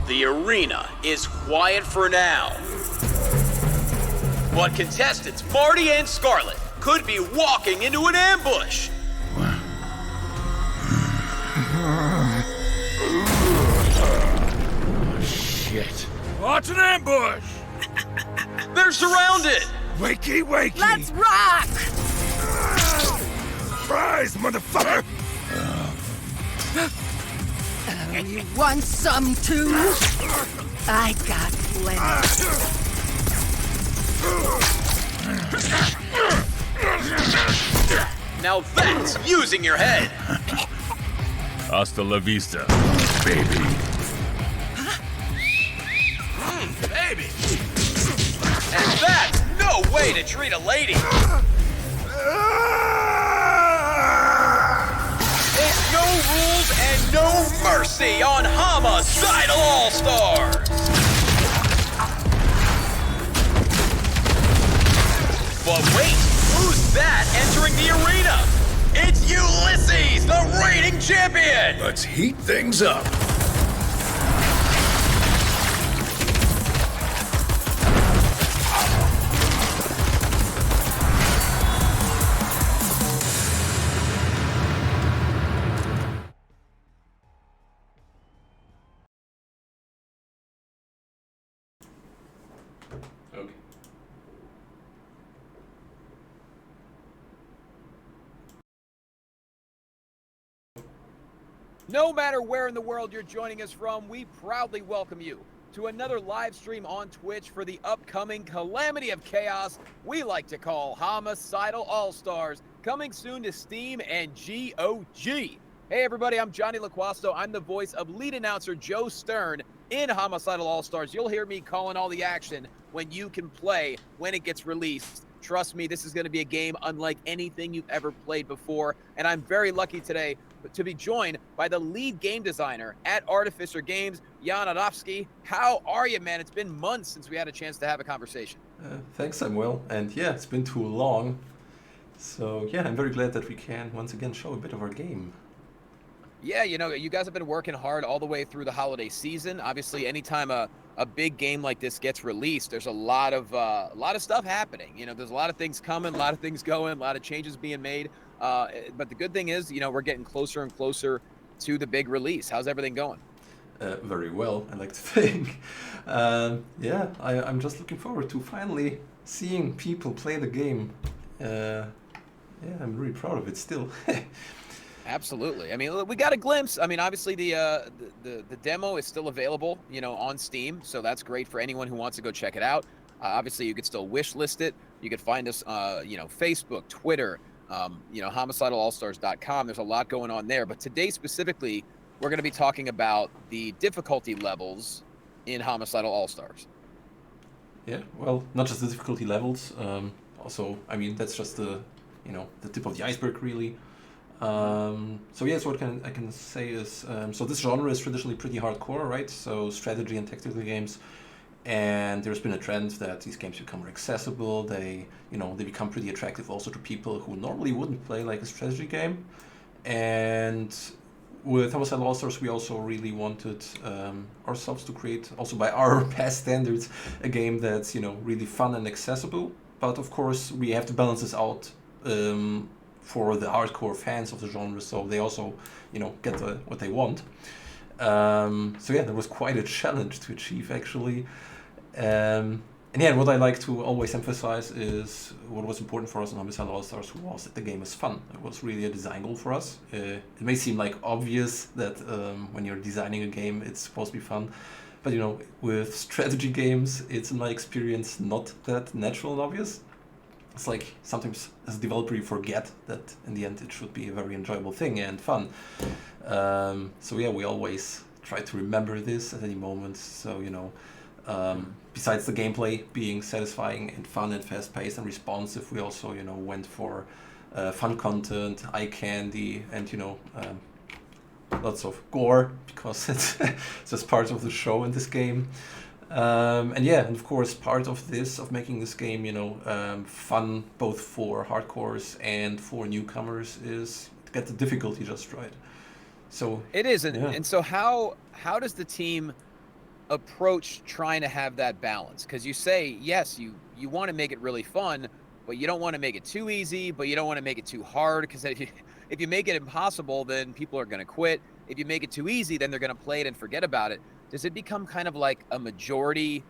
The arena is quiet for now. But contestants Marty and Scarlett could be walking into an ambush. Oh, shit. What's an ambush? They're surrounded. Wakey, wakey. Let's rock! Surprise, motherfucker! You want some too? I got plenty. Now that's using your head. Hasta la vista, baby. Baby. And that's no way to treat a lady. It's no rules and no mercy on Homicidal All-Stars. But wait, who's that entering the arena? It's Ulysses, the reigning champion! Let's heat things up. Okay. No matter where in the world you're joining us from, we proudly welcome you to another live stream on Twitch for the upcoming Calamity of Chaos we like to call Homicidal All-Stars, coming soon to Steam and GOG. Hey everybody, I'm Johnny LaQuasto. I'm the voice of lead announcer Joe Stern in Homicidal All-Stars. You'll hear me calling all the action when you can play when it gets released. Trust me, this is going to be a game unlike anything you've ever played before, and I'm very lucky today to be joined by the lead game designer at Artificer Games, Jan Adofsky. How are you, man? It's been months since we had a chance to have a conversation. Thanks, Samuel. And yeah, it's been too long. So yeah, I'm very glad that we can once again show a bit of our game. Yeah, you know, you guys have been working hard all the way through the holiday season. Obviously, anytime a big game like this gets released, there's a lot of stuff happening. You know, there's a lot of things coming, a lot of things going, a lot of changes being made. But the good thing is, you know, we're getting closer and closer to the big release. How's everything going? Very well, I like to think. Yeah, I'm just looking forward to finally seeing people play the game. Yeah, I'm really proud of it still. Absolutely. I mean, we got a glimpse. I mean, obviously the demo is still available, you know, on Steam, so that's great for anyone who wants to go check it out. Obviously, you could still wish list it. You could find us, you know, Facebook, Twitter, you know, homicidalallstars.com. There's a lot going on there. But today specifically, we're going to be talking about the difficulty levels in Homicidal All-Stars. Yeah, well, not just the difficulty levels. Also, I mean, that's just the, you know, the tip of the iceberg, really. So yes, what I can say is, so this genre is traditionally pretty hardcore, right? So strategy and tactical games, and there's been a trend that these games become more accessible. They become pretty attractive also to people who normally wouldn't play like a strategy game. And with Homicidal All-Stars, we also really wanted ourselves to create, also by our past standards, a game that's, you know, really fun and accessible. But of course, we have to balance this out for the hardcore fans of the genre, so they also, you know, get what they want. So yeah, that was quite a challenge to achieve, actually. And yeah, what I like to always emphasize is what was important for us in Homicidal All-Stars was that the game is fun. It was really a design goal for us. It may seem like obvious that when you're designing a game, it's supposed to be fun. But you know, with strategy games, it's in my experience not that natural and obvious. It's like sometimes as a developer you forget that in the end it should be a very enjoyable thing and fun. So yeah, we always try to remember this at any moment. So, you know, besides the gameplay being satisfying and fun and fast-paced and responsive, we also, you know, went for fun content, eye candy, and, you know, lots of gore, because it's just part of the show in this game. And yeah, and of course, part of making this game, you know, fun both for hardcores and for newcomers is to get the difficulty just right. So it is, yeah. And so how does the team approach trying to have that balance? Because you say, yes, you want to make it really fun, but you don't want to make it too easy, but you don't want to make it too hard, because if you make it impossible, then people are going to quit. If you make it too easy, then they're going to play it and forget about it. Does it become kind of like a majority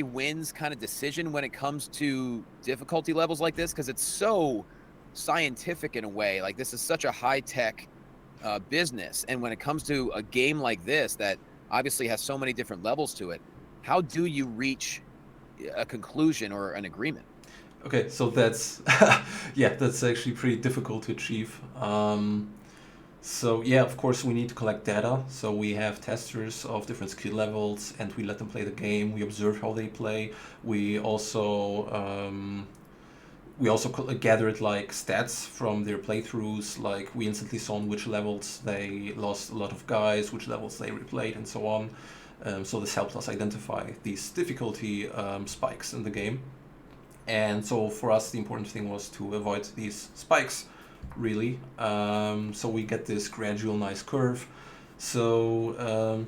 wins kind of decision when it comes to difficulty levels like this? Because it's so scientific in a way. Like, this is such a high-tech business, and when it comes to a game like this that obviously has so many different levels to it, how do you reach a conclusion or an agreement? Okay, so that's yeah, that's actually pretty difficult to achieve. So yeah, of course we need to collect data. So we have testers of different skill levels, and we let them play the game. We observe how they play. We also gathered like stats from their playthroughs. Like, we instantly saw on which levels they lost a lot of guys, which levels they replayed, and so on. So this helped us identify these difficulty spikes in the game. And so for us, the important thing was to avoid these spikes, really. So we get this gradual nice curve. So,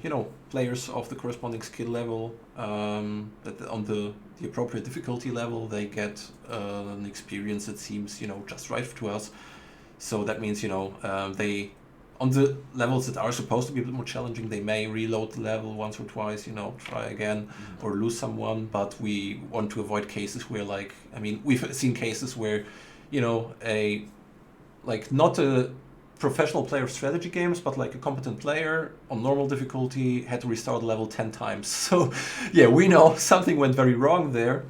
players of the corresponding skill level, that on the appropriate difficulty level, they get an experience that seems, just right to us. So that means, they, on the levels that are supposed to be a bit more challenging, they may reload the level once or twice, try again, or lose someone. But we want to avoid cases where, we've seen cases where, not a professional player of strategy games, but like a competent player on normal difficulty had to restart the level 10 times. So yeah, we know something went very wrong there.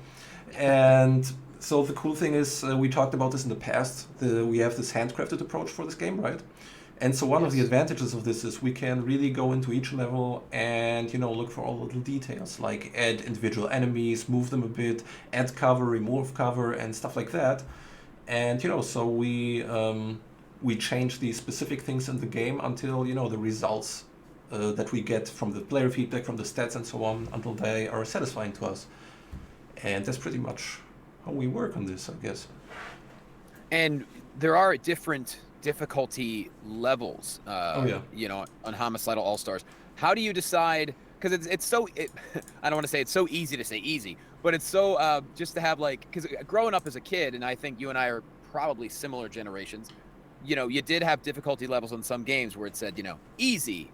And so the cool thing is, we talked about this in the past, we have this handcrafted approach for this game, right? And so one of the advantages of this is we can really go into each level and, look for all the little details, like add individual enemies, move them a bit, add cover, remove cover, and stuff like that. And, so we change these specific things in the game until, the results that we get from the player feedback, from the stats and so on, until they are satisfying to us. And that's pretty much how we work on this, I guess. And there are different difficulty levels, on Homicidal All-Stars. How do you decide? Because it's so, I don't want to say it's so easy to say easy, but it's so just to have because growing up as a kid, and I think you and I are probably similar generations, you did have difficulty levels on some games where it said, easy,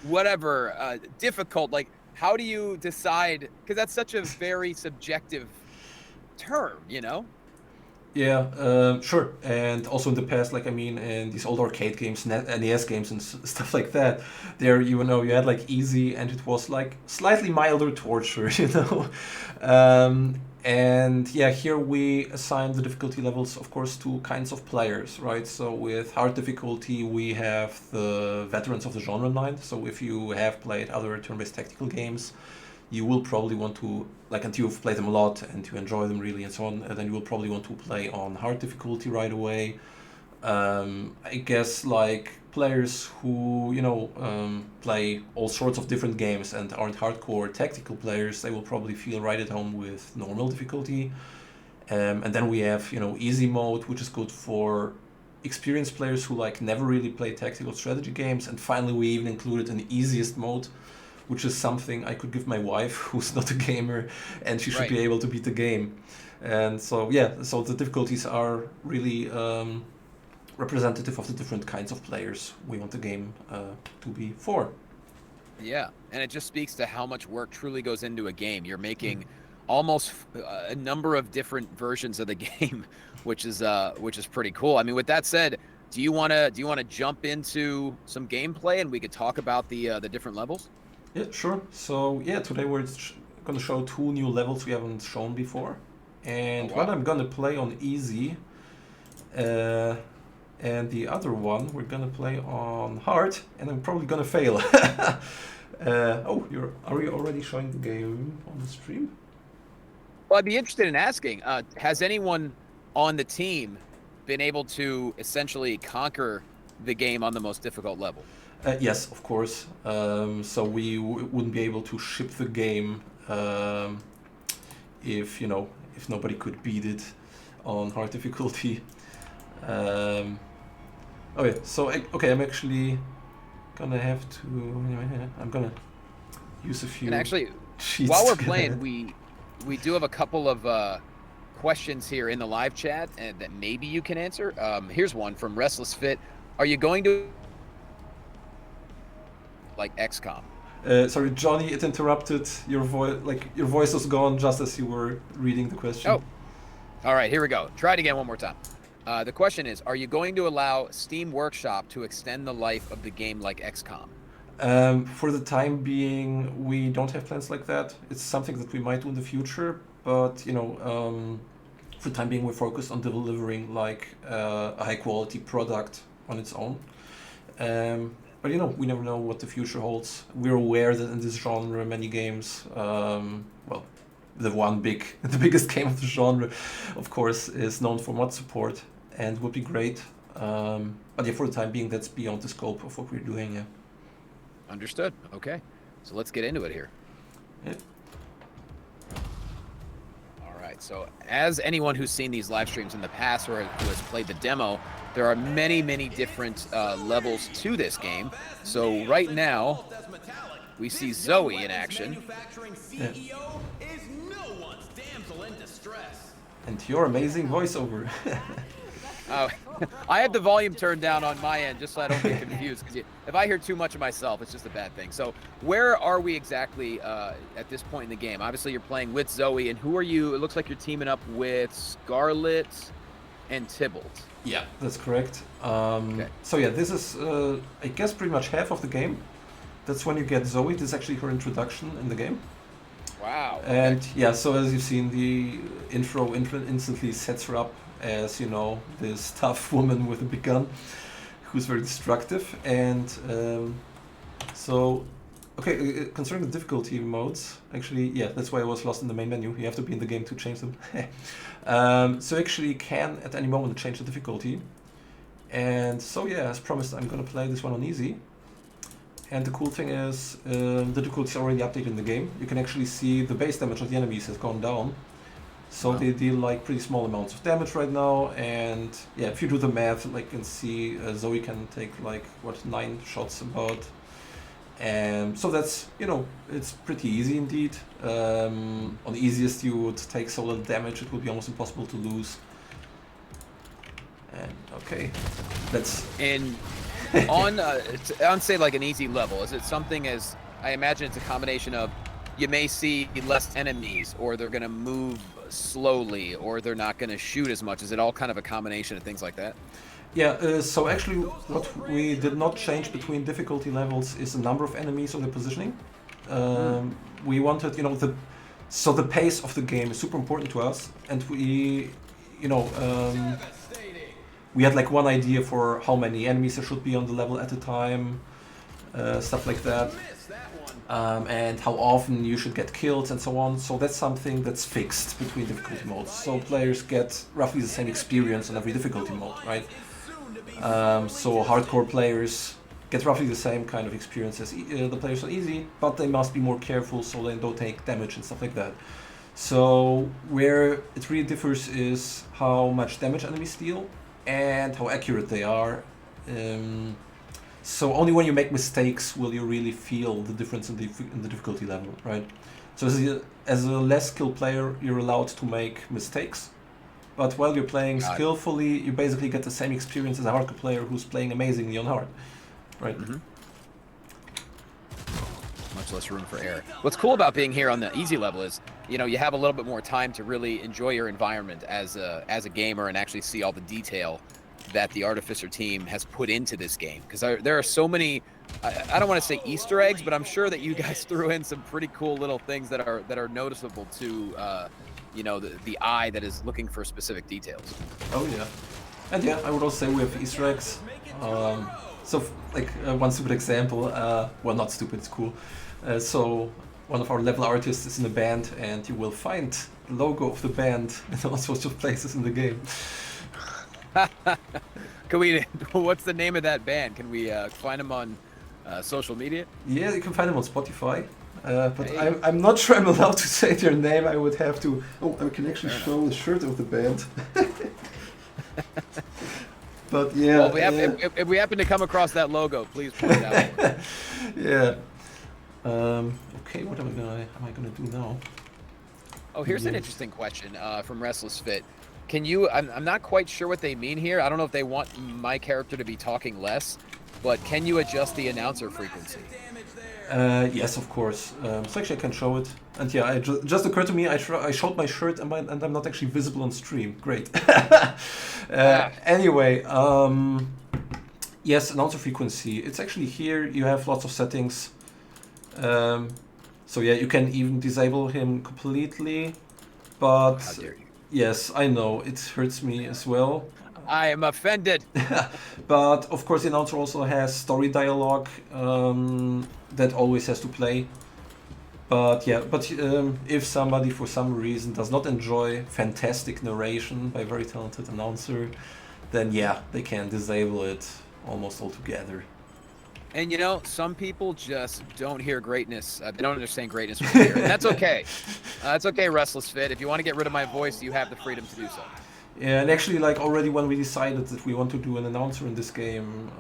whatever, difficult. Like, how do you decide? Because that's such a very subjective term, Yeah, sure. And also in the past, in these old arcade games, NES games and stuff like that, there, you had easy, and it was slightly milder torture, And yeah, here we assign the difficulty levels, of course, to kinds of players, right? So with hard difficulty, we have the veterans of the genre line. So if you have played other turn-based tactical games, you will probably want to, until you've played them a lot and you enjoy them really and so on, then you will probably want to play on hard difficulty right away. I guess players who, play all sorts of different games and aren't hardcore tactical players, they will probably feel right at home with normal difficulty. And then we have, easy mode, which is good for experienced players who never really play tactical strategy games. And finally, we even included an easiest mode, which is something I could give my wife, who's not a gamer, and she should be able to beat the game. And so, yeah, so the difficulties are really representative of the different kinds of players we want the game to be for. Yeah, and it just speaks to how much work truly goes into a game. You're making almost a number of different versions of the game, which is pretty cool. I mean, with that said, do you want to jump into some gameplay and we could talk about the different levels? Yeah, sure. So yeah, today we're going to show 2 new levels we haven't shown before, and one I'm going to play on easy, and the other one we're going to play on hard, and I'm probably going to fail. Are you already showing the game on the stream? Well, I'd be interested in asking, has anyone on the team been able to essentially conquer the game on the most difficult level? Yes, of course. So we wouldn't be able to ship the game if nobody could beat it on hard difficulty. I'm actually gonna have to. I'm gonna use a few. And actually, sheets while we're to get playing, ahead. we do have a couple of questions here in the live chat and that maybe you can answer. Here's one from Restless Fit. Are you going to like XCOM? Sorry, Johnny, it interrupted your voice. Like your voice was gone just as you were reading the question. Oh, all right, here we go. Try it again one more time. The question is, are you going to allow Steam Workshop to extend the life of the game like XCOM? For the time being, we don't have plans like that. It's something that we might do in the future, but you know, for the time being, we're focused on delivering like a high quality product on its own. But you know, we never know what the future holds. We're aware that in this genre, many games, well, the biggest game of the genre, of course, is known for mod support and would be great. But yeah, for the time being, that's beyond the scope of what we're doing. Yeah. Understood. Okay, so let's get into it here. Yeah. All right, so as anyone who's seen these live streams in the past or who has played the demo, there are many, many different levels to this game. So right now, we see Zoe in action. Yeah. And your amazing voiceover. I have the volume turned down on my end just so I don't get confused. Because if I hear too much of myself, it's just a bad thing. So where are we exactly at this point in the game? Obviously, you're playing with Zoe, and who are you? It looks like you're teaming up with Scarlet and Tybalt. Yeah, that's correct. Okay. So yeah, this is, I guess, pretty much half of the game. That's when you get Zoe. This is actually her introduction in the game. Wow. And yeah, so as you've seen, the intro instantly sets her up as, you know, this tough woman with a big gun who's very destructive. And so, okay, concerning the difficulty modes, actually, yeah, that's why I was lost in the main menu. You have to be in the game to change them. So actually you can at any moment change the difficulty. And so yeah, as promised, I'm gonna play this one on easy. And the cool thing is, the difficulty is already updated in the game. You can actually see the base damage of the enemies has gone down. So they deal like pretty small amounts of damage right now. And yeah, if you do the math, like you can see Zoe can take like, what, 9 shots about. And so that's, you know, it's pretty easy indeed. On the easiest you would take so little damage, it would be almost impossible to lose. And okay, that's... And on say like an easy level, is it something as, I imagine it's a combination of, you may see less enemies, or they're going to move slowly, or they're not going to shoot as much. Is it all kind of a combination of things like that? Yeah, so actually what we did not change between difficulty levels is the number of enemies or the positioning. We wanted, you know, the pace of the game is super important to us, and we, you know, we had like one idea for how many enemies there should be on the level at a time, stuff like that, and how often you should get killed and so on. So that's something that's fixed between difficulty modes. So players get roughly the same experience on every difficulty mode, right? So hardcore players get roughly the same kind of experience as the players on easy, but they must be more careful so they don't take damage and stuff like that. So where it really differs is how much damage enemies deal and how accurate they are. So only when you make mistakes will you really feel the difference in the difficulty level, right? So as a less skilled player, you're allowed to make mistakes. But while you're playing skillfully, you basically get the same experience as a hardcore player who's playing amazingly on hard, right? Mm-hmm. Much less room for error. What's cool about being here on the easy level is, you know, you have a little bit more time to really enjoy your environment as a gamer and actually see all the detail that the Artificer team has put into this game. Because there are so many, I don't want to say Easter eggs, but I'm sure that you guys threw in some pretty cool little things that are noticeable to you know, the eye that is looking for specific details. Oh yeah, and yeah, I would also say we have Easter eggs. So like one stupid example, well, not stupid, it's cool. So one of our level artists is in a band, and you will find the logo of the band in all sorts of places in the game. Can we? What's the name of that band? Can we find them on social media? Yeah, you can find them on Spotify. But hey. I'm not sure I'm allowed to say their name. I would have to. Oh, I can actually show the shirt of the band. But yeah. Well, if we happen to come across that logo, please point it out. Yeah. Okay, what am I gonna do now? Oh, here's an interesting question from Restless Fit. Can you? I'm not quite sure what they mean here. I don't know if they want my character to be talking less, but can you adjust the announcer frequency? Yes, of course. So actually I can show it. And yeah, it just occurred to me, I showed my shirt and I'm not actually visible on stream. Great. Anyway, yes, announcer frequency. It's actually here. You have lots of settings. So yeah, you can even disable him completely. But How dare you? yes, I know, it hurts me as well. I am offended. But of course the announcer also has story dialogue that always has to play. But yeah, if somebody for some reason does not enjoy fantastic narration by a very talented announcer, then yeah, they can disable it almost altogether. And you know, some people just don't hear greatness. They don't understand greatness when they hear it. And that's okay. That's okay, Restless Fit. If you want to get rid of my voice, you have the freedom to do so. Yeah, and actually, like already when we decided that we want to do an announcer in this game,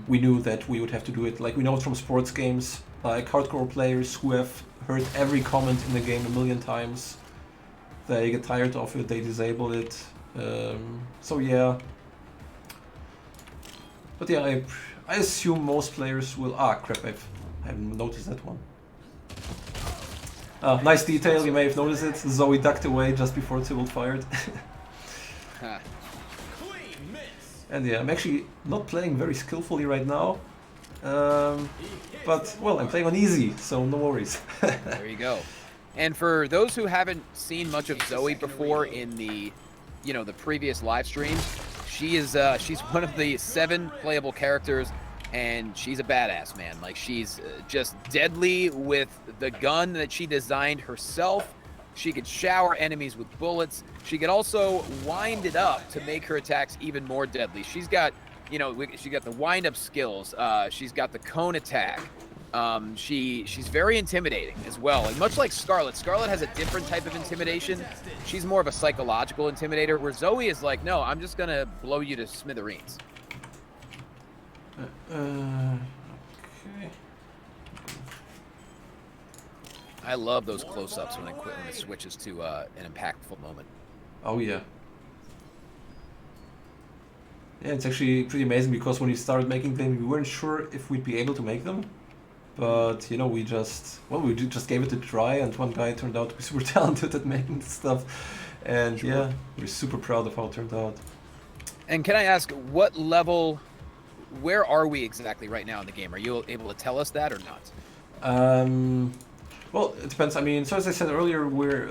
we knew that we would have to do it. Like we know it from sports games, like hardcore players who have heard every comment in the game a million times. They get tired of it, they disable it. So yeah. But yeah, I assume most players will. Ah, crap! I haven't noticed that one. Nice detail. You may have noticed it. Zoe ducked away just before Tybalt fired. And yeah, I'm actually not playing very skillfully right now. But well, I'm playing on easy, so no worries. There you go. And for those who haven't seen much of Zoe before in the, the previous live streams, she's one of the 7 playable characters, and she's a badass, man. Like she's just deadly with the gun that she designed herself. She could shower enemies with bullets. She could also wind it up to make her attacks even more deadly. She's got, she got the wind up skills. She's got the cone attack. She's very intimidating as well. And much like Scarlet, Scarlet has a different type of intimidation. She's more of a psychological intimidator, where Zoe is like, no, I'm just gonna blow you to smithereens. Okay. I love those close-ups when it switches to an impactful moment. Oh yeah. Yeah, it's actually pretty amazing because when we started making them, we weren't sure if we'd be able to make them. But we just gave it a try, and one guy turned out to be super talented at making this stuff. And sure. Yeah, we're super proud of how it turned out. And can I ask, what level, where are we exactly right now in the game? Are you able to tell us that or not? Well, it depends. I mean, so as I said earlier, we're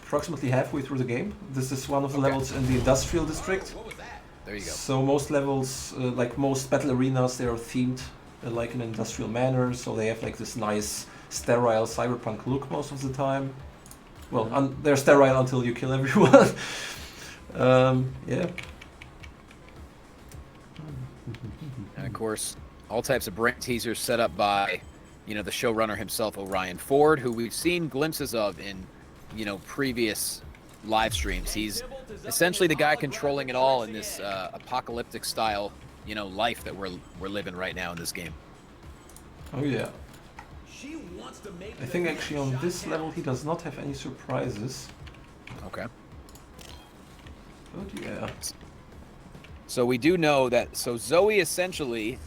approximately halfway through the game. This is one of the levels in the industrial district. There you go. So most levels, like most battle arenas, they are themed like in an industrial manner. So they have like this nice sterile cyberpunk look most of the time. Well, they're sterile until you kill everyone. Yeah. And of course, all types of brain teasers set up by, the showrunner himself, Orion Ford, who we've seen glimpses of in, previous live streams. He's essentially the guy controlling it all in this apocalyptic style, life that we're living right now in this game. Oh yeah. I think actually on this level he does not have any surprises. Okay. But yeah. So we do know that, so Zoe essentially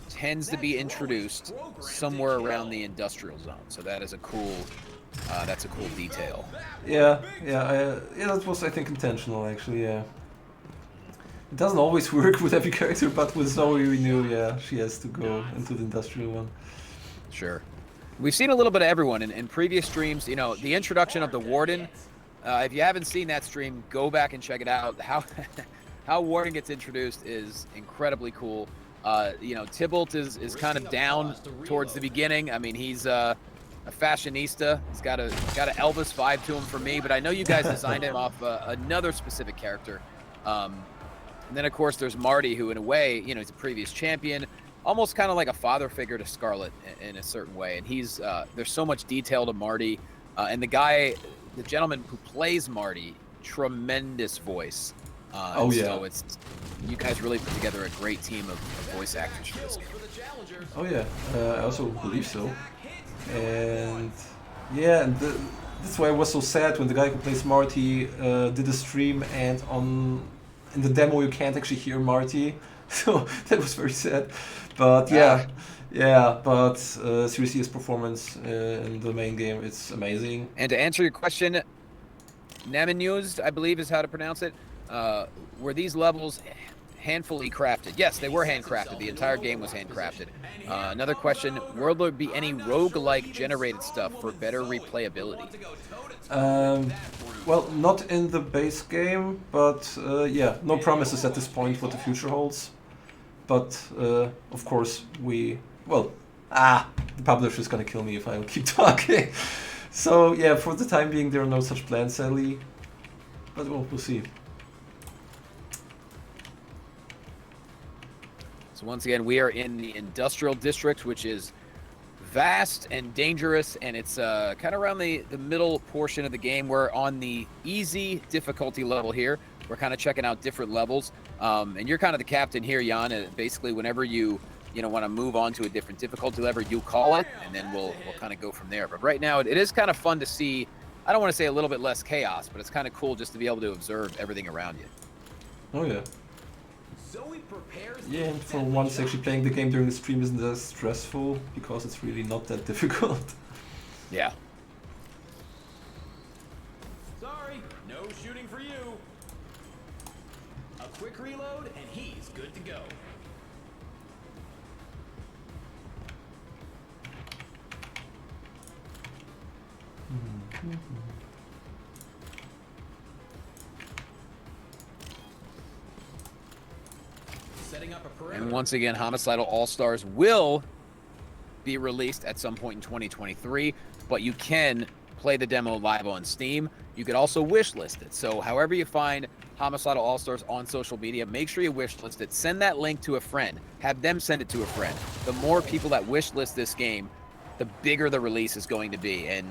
tends to be introduced somewhere around the industrial zone. So that is a cool, that's a cool detail. Yeah, that was, I think, intentional actually, yeah. It doesn't always work with every character, but with Zoe we knew, yeah, she has to go into the industrial one. Sure. We've seen a little bit of everyone in previous streams. The introduction of the Warden. If you haven't seen that stream, go back and check it out. How Warden gets introduced is incredibly cool. Tybalt is kind of down towards the beginning. I mean, he's a fashionista. He's got a Elvis vibe to him for me, but I know you guys designed him off another specific character. And then, of course, there's Marty, who in a way, he's a previous champion, almost kind of like a father figure to Scarlet in a certain way. And there's so much detail to Marty. And the gentleman who plays Marty, tremendous voice. Oh, yeah. So it's you guys really put together a great team of voice actors for this game. Oh yeah, I also believe so. And yeah, and that's why I was so sad when the guy who plays Marty did a stream, and in the demo you can't actually hear Marty, so that was very sad. But but seriously, his performance in the main game, it's amazing. And to answer your question, Namenused, I believe is how to pronounce it, were these levels handfully crafted? Yes, they were handcrafted. The entire game was handcrafted. Another question, will there be any roguelike generated stuff for better replayability? Well, not in the base game, but yeah, no promises at this point what the future holds. But of course, the publisher is gonna kill me if I keep talking. So yeah, for the time being, there are no such plans, sadly. But well, we'll see. So once again, we are in the industrial district, which is vast and dangerous, and it's kind of around the middle portion of the game. We're on the easy difficulty level here. We're kind of checking out different levels, and you're kind of the captain here, Jan. And basically, whenever you want to move on to a different difficulty level, you call it, and then we'll kind of go from there. But right now, it is kind of fun to see. I don't want to say a little bit less chaos, but it's kind of cool just to be able to observe everything around you. Oh yeah. Yeah, and for once actually playing the game during the stream isn't as stressful, because it's really not that difficult. Yeah. Sorry, no shooting for you. A quick reload, and he's good to go. Setting up a perimeter. And once again, Homicidal All-Stars will be released at some point in 2023, but you can play the demo live on Steam. You could also wishlist it. So however you find Homicidal All-Stars on social media, make sure you wishlist it. Send that link to a friend. Have them send it to a friend. The more people that wishlist this game, the bigger the release is going to be. And,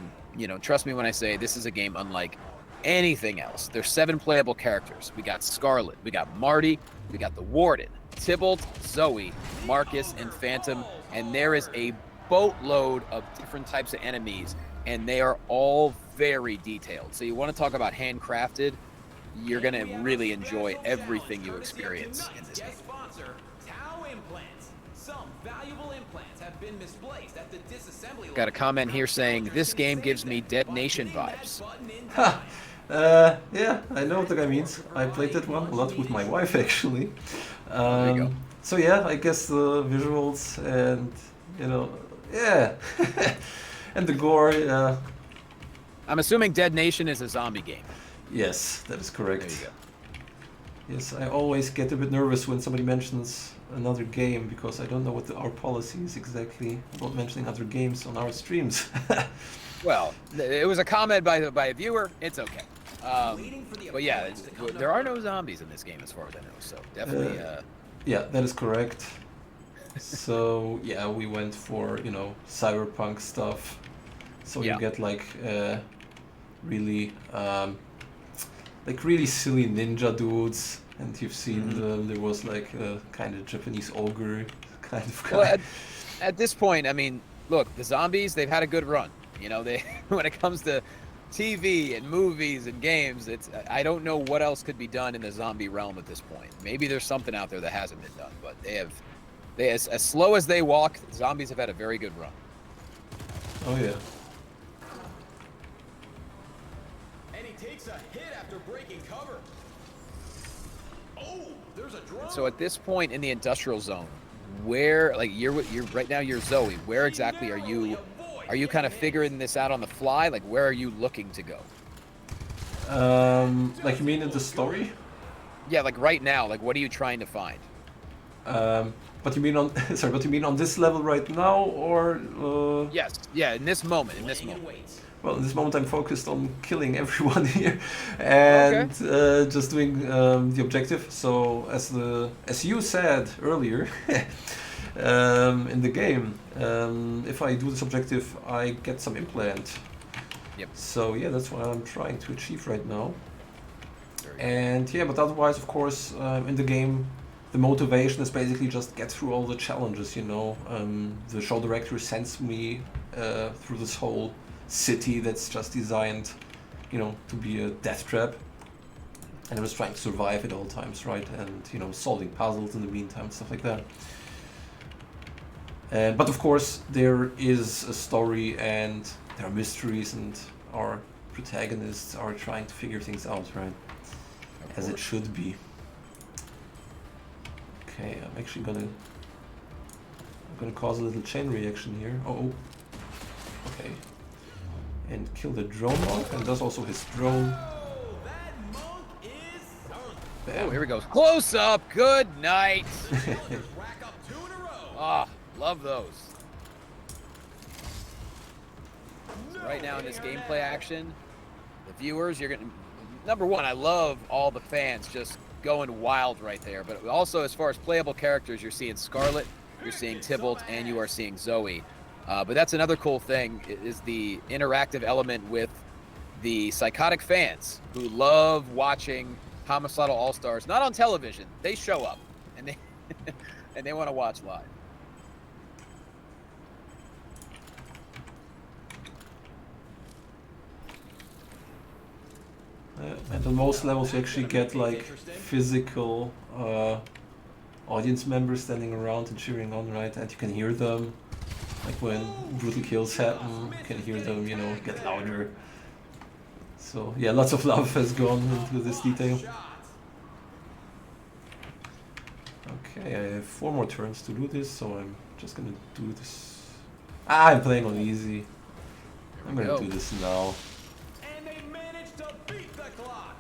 trust me when I say this is a game unlike anything else. There's 7 playable characters. We got Scarlet, we got Marty, we got the Warden, Tybalt, Zoe, Marcus, and Phantom, and there is a boatload of different types of enemies, and they are all very detailed. So you want to talk about handcrafted, you're going to really enjoy everything you experience in this game. Got a comment here saying, this game gives me Dead Nation vibes. Ha! Yeah, I know what the guy means. I played that one a lot with my wife, actually. There you go. So yeah, I guess the visuals and, yeah. And the gore, yeah. I'm assuming Dead Nation is a zombie game. Yes, that is correct. There you go. Yes, I always get a bit nervous when somebody mentions another game, because I don't know what our policy is exactly about mentioning other games on our streams. Well, it was a comment by a viewer. It's okay. But yeah, there are no zombies in this game as far as I know, so definitely... Yeah, that is correct. So, yeah, we went for, cyberpunk stuff. So Yeah. you get, really, really silly ninja dudes. And you've seen there was, a kind of Japanese ogre kind of guy. Well, at this point, I mean, look, the zombies, they've had a good run. They when it comes to TV and movies and games, I don't know what else could be done in the zombie realm at this point. Maybe there's something out there that hasn't been done, but as slow as they walk, zombies have had a very good run. Oh yeah. And he takes a hit after breaking cover. Oh, there's a drone. So at this point in the industrial zone, where you're right now, you're Zoe. Where exactly are you? Are you kind of figuring this out on the fly? Where are you looking to go? You mean in the story? Yeah, right now, what are you trying to find? But you mean on but you mean on this level right now, or? Yes, yeah, in this moment, Well, in this moment I'm focused on killing everyone here, and just doing the objective. So as you said earlier, in the game, if I do this objective, I get some implant. Yep. So yeah, that's what I'm trying to achieve right now. And yeah, but otherwise, of course, in the game, the motivation is basically just get through all the challenges, you know. The show director sends me through this whole city that's just designed, you know, to be a death trap. And I was trying to survive at all times, right? And, you know, solving puzzles in the meantime, stuff like that. But of course, there is a story and there are mysteries, and our protagonists are trying to figure things out, right? As it should be. Okay, I'm actually gonna cause a little chain reaction here. Oh, okay. And kill the drone monk, and does also his drone. Bam. Oh, here we go. Close up. Good night. Ah, love those. So right now in this gameplay action, the viewers, you're gonna. Number one, I love all the fans just going wild right there. But also, as far as playable characters, you're seeing Scarlet, you're seeing Tybalt, and you are seeing Zoe. But that's another cool thing, is the interactive element with the psychotic fans who love watching Homicidal All-Stars, not on television. They show up, and they and they want to watch live. And on most levels you actually get like physical audience members standing around and cheering on, right? And you can hear them, like when brutal kills happen, you can hear them, you know, get louder. So yeah, lots of love has gone into this detail. Okay, I have 4 more turns to do this, so I'm just gonna do this. I'm playing on easy. I'm gonna do this now.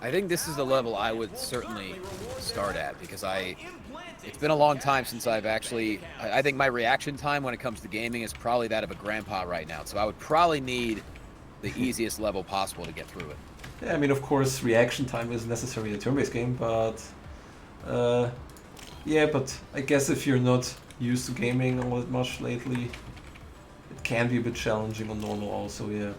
I think this is the level I would certainly start at, because it's been a long time since I've actually, I think my reaction time when it comes to gaming is probably that of a grandpa right now. So I would probably need the easiest level possible to get through it. Yeah, I mean, of course, reaction time is necessary in a turn-based game, but yeah, but I guess if you're not used to gaming all that much lately, it can be a bit challenging on normal also, yeah.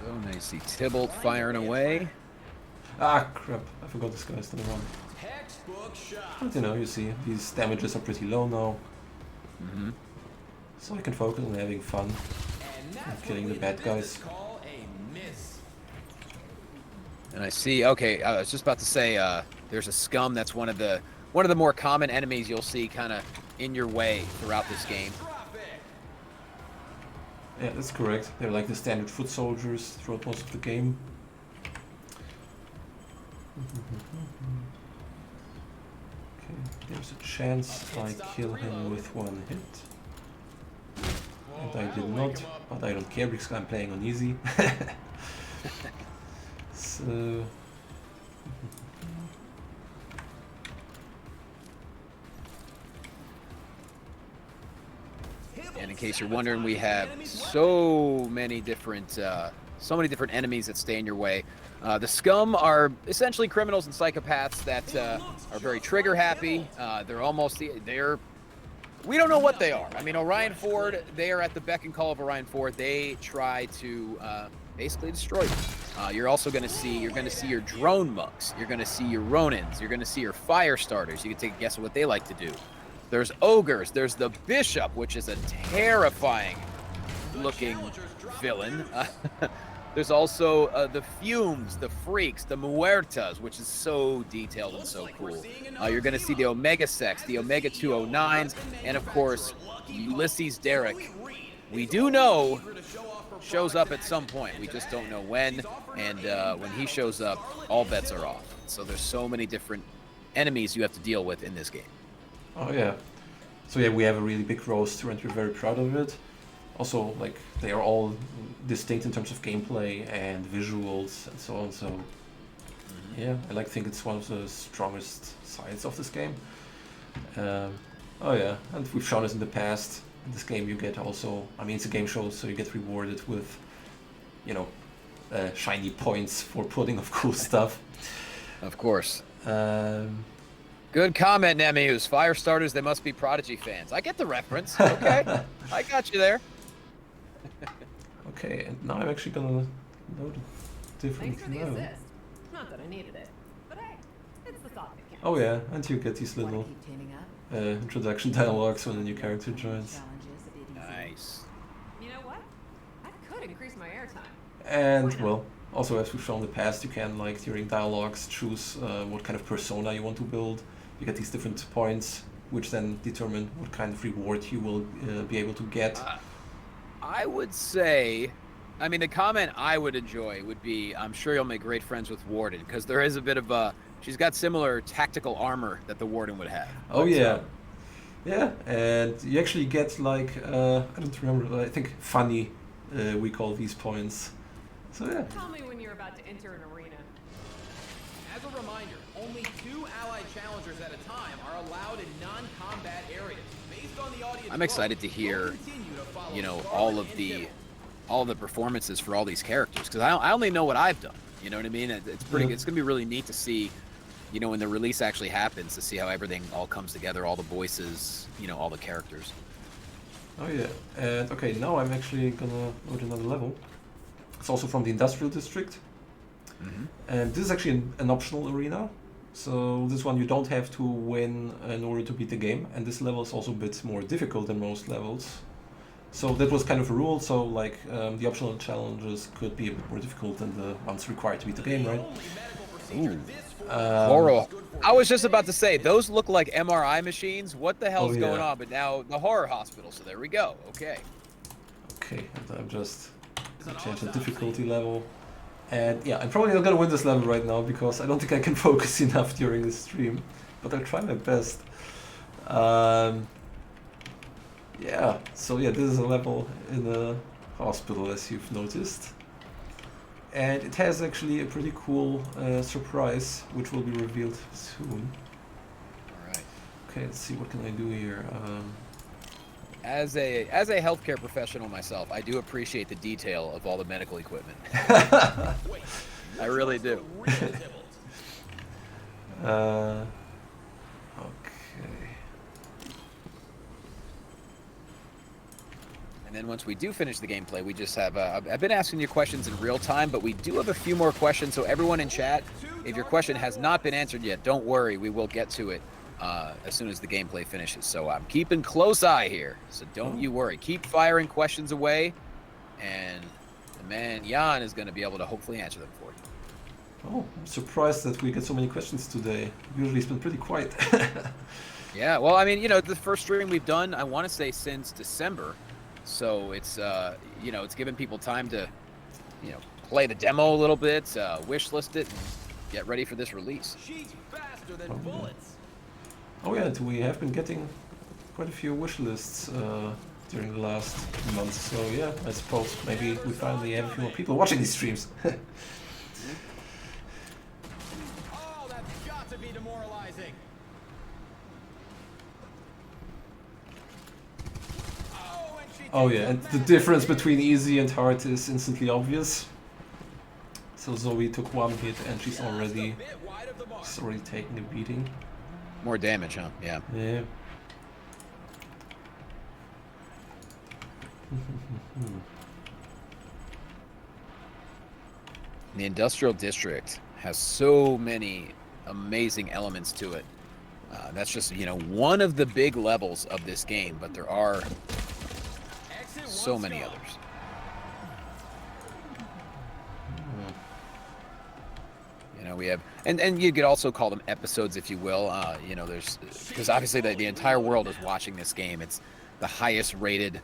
And I see Tybalt firing away. Ah, crap. I forgot this guy's still around. But you know, you see, these damages are pretty low now. So I can focus on having fun and killing the bad guys. And I see, okay, I was just about to say, there's a scum that's one of the more common enemies you'll see kind of in your way throughout this game. Yeah, that's correct. They're like the standard foot soldiers throughout most of the game. Okay, there's a chance I kill him with 1 hit. And I did not, but I don't care because I'm playing on easy. So... And in case you're wondering, we have so many different enemies that stay in your way. The scum are essentially criminals and psychopaths that are very trigger happy. We don't know what they are. I mean, Orion Ford, they are at the beck and call of Orion Ford. They try to basically destroy you. You're also going to see your drone monks. You're going to see your Ronins. You're going to see your fire starters. You can take a guess at what they like to do. There's ogres. There's the bishop, which is a terrifying looking villain. There's also the fumes, the freaks, the muertas, which is so detailed and so cool. You're going to see the Omega Sex, the Omega 209s, and of course, Ulysses Derrick. We do know shows up at some point. We just don't know when. And when he shows up, all bets are off. So there's so many different enemies you have to deal with in this game. Oh yeah. So yeah, we have a really big roster and we're very proud of it. Also, like, they are all distinct in terms of gameplay and visuals and so on, so yeah, I think it's one of the strongest sides of this game. Oh yeah, and we've shown this in the past. In this game you get also, I mean, it's a game show, so you get rewarded with, you know, shiny points for putting of cool stuff. Of course. Good comment, Nemeus. Fire starters, they must be Prodigy fans. I get the reference. Okay. I got you there. Okay, and now I'm actually gonna load a different Thanks for the level. assist. Not that I needed it, but hey, it's the thought that counts. Oh yeah, and you get these Wanna little keep teaming up? introduction dialogues when a new character joins. Challenges a bit easier. Nice. You know what? That could increase my airtime. And Why not? well, also as we've shown in the past, you can like during dialogues choose what kind of persona you want to build. You get these different points, which then determine what kind of reward you will be able to get. I would say, I mean, the comment I would enjoy would be, I'm sure you'll make great friends with Warden, because there is a bit of a, she's got similar tactical armor that the Warden would have. Oh But, yeah, yeah, and you actually get like I don't remember. I think funny we call these points. So yeah. Tell me when you're about to enter an arena. As a reminder, only 2 allied challengers at a time are allowed in non-combat areas. Based on the audience I'm excited to vote, hear, we'll continue to follow you know, Scarlet all of and the Dibble. performances for all these characters, because I only know what I've done. You know what I mean? It's pretty. Yeah. It's gonna be really neat to see, you know, when the release actually happens, to see how everything all comes together, all the voices, you know, all the characters. Oh yeah, and okay, now I'm actually gonna load another level. It's also from the Industrial District, and this is actually an optional arena. So this one you don't have to win in order to beat the game, and this level is also a bit more difficult than most levels. So that was kind of a rule. So like the optional challenges could be a bit more difficult than the ones required to beat the game, right? Horror. I was just about to say, those look like MRI machines. What the hell's Oh, going yeah. on? But now the horror hospital. So there we go. Okay. Okay, and I'm just gonna change the difficulty level. And yeah, I'm probably not gonna win this level right now because I don't think I can focus enough during the stream. But I'll try my best. Yeah, so yeah, this is a level in a hospital, as you've noticed. And it has actually a pretty cool surprise, which will be revealed soon. All right. Okay, let's see, what can I do here? As a healthcare professional myself, I do appreciate the detail of all the medical equipment. I really do. Okay. And then once we do finish the gameplay, we just have, I've been asking you questions in real time, but we do have a few more questions. So everyone in chat, if your question has not been answered yet, don't worry, we will get to it as soon as the gameplay finishes. So I'm keeping close eye here, so don't you worry. Keep firing questions away, and the man Jan is going to be able to hopefully answer them for you. Oh, I'm surprised that we get so many questions today. Usually it's been pretty quiet. Yeah, well, I mean, you know, the first stream we've done, I want to say since December. So it's, you know, it's given people time to, you know, play the demo a little bit, wish list it, and get ready for this release. She's faster than bullets. Oh yeah, and we have been getting quite a few wish lists during the last months. So yeah, I suppose maybe we finally have a few more people watching these streams. Oh, that's got to be demoralizing. Oh, and she Oh takes yeah, a and the massive difference hit. between easy and hard is instantly obvious. So Zoe took one hit and she's Just a already bit wide of the mark. taking a beating. More damage, huh? Yeah. Yeah. The industrial district has so many amazing elements to it. That's just, you know, one of the big levels of this game, but there are Exit so once many gone. others. You know, we have, and you could also call them episodes, if you will. You know, there's, because obviously the entire world is watching this game. It's the highest rated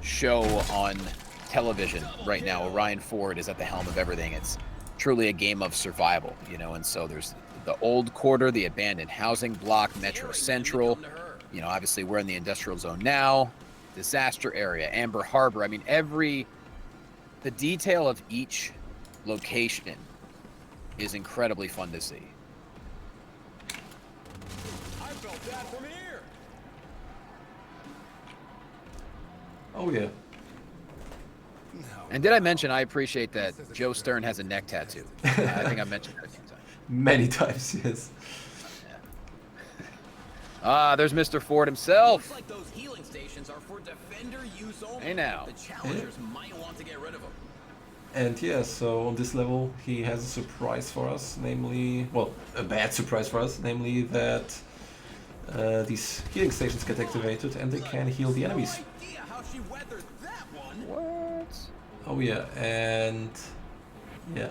show on television right now. Orion Ford is at the helm of everything. It's truly a game of survival, you know, and so there's the old quarter, the abandoned housing block, Metro Central. You know, obviously we're in the industrial zone now, disaster area, Amber Harbor. I mean, the detail of each location is incredibly fun to see. I felt that from here. Oh yeah. And did I mention I appreciate that Joe Stern has a neck tattoo? I think I mentioned that a few times. Many times, yes. Ah, there's Mr. Ford himself. Looks like those healing stations are for defender use only. Hey now. The challengers might want to get rid of them. And yeah, so on this level he has a surprise for us, namely, well, a bad surprise for us, namely that these healing stations get activated and they can heal the enemies. No idea how she weathered that one. What? Oh yeah, and yeah,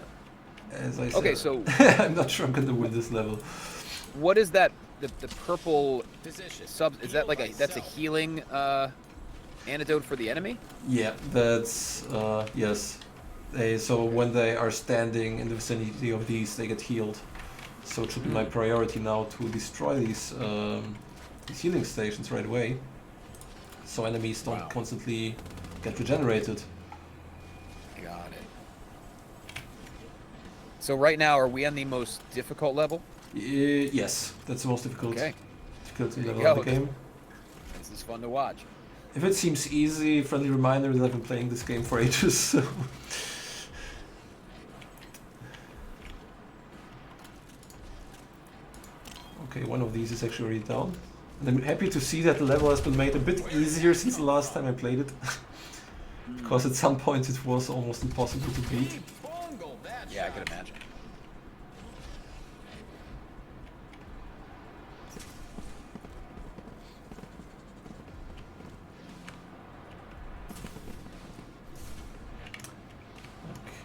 as I said, Okay, so I'm not sure I'm gonna win this level. what is that? The purple Position. sub, is that like that's a healing antidote for the enemy? Yeah, that's yes. So when they are standing in the vicinity of these, they get healed. So it should be my priority now to destroy these healing stations right away, so enemies don't Wow. constantly get regenerated. Got it. So right now, are we on the most difficult level? Yes, that's the most difficult Okay, difficulty There you level of the go. game. this is fun to watch. If it seems easy, friendly reminder that I've been playing this game for ages. So. Okay, one of these is actually already down. And I'm happy to see that the level has been made a bit easier since the last time I played it. Because at some point it was almost impossible to beat. He bungled that Yeah, I shot. could imagine.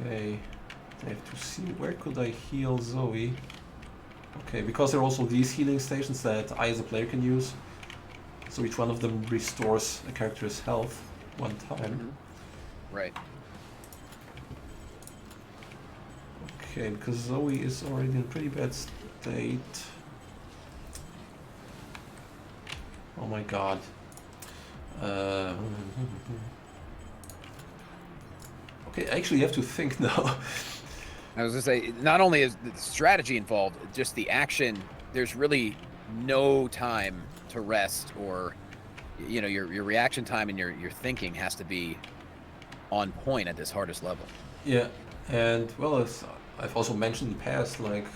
Okay, I have to see where could I heal Zoe. Okay, because there are also these healing stations that I as a player can use. So each one of them restores a character's health one time. Right. Okay, because Zoe is already in a pretty bad state. Oh my god. Okay, I actually have to think now. I was gonna say, not only is the strategy involved, just the action. There's really no time to rest, or your reaction time and your thinking has to be on point at this hardest level. Yeah, and well, as I've also mentioned in the past, like